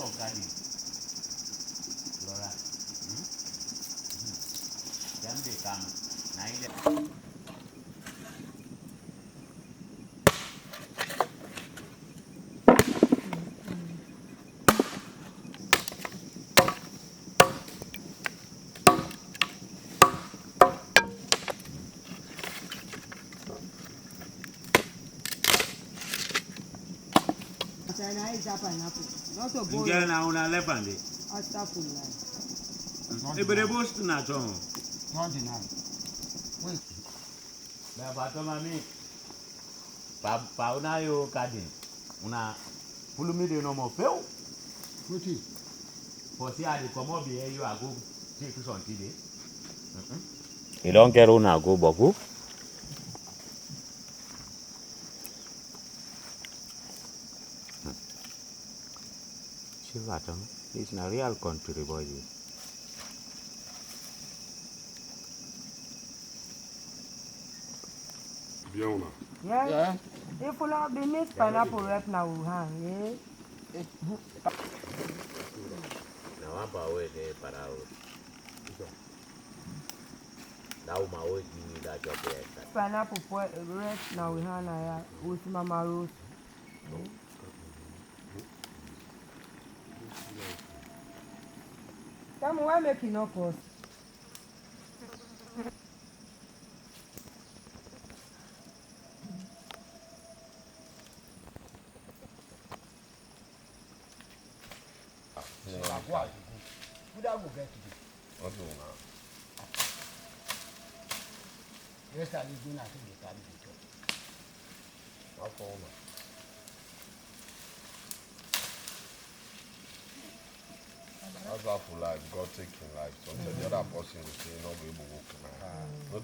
of garden. Laura. Them they come. Ingia na una lepande. Ebere bost na to. 29. Wait. Na bato mami. Pa una yo garden. Una pulumi de no mo feu. Kuti. For see how they come up here you are go take something dey. You don't get una go boku. It's a real country boy. Yeah. If we have been missed pineapple right now, yeah. Na wapa we de parao. Now my way give me that job there. Pineapple right now, we have with Mama Rose. Tell me why making no cost. Yes, I did not think it can be done. That's how for life, God taking life. Sometimes the other person will say, no, we will walk now. Not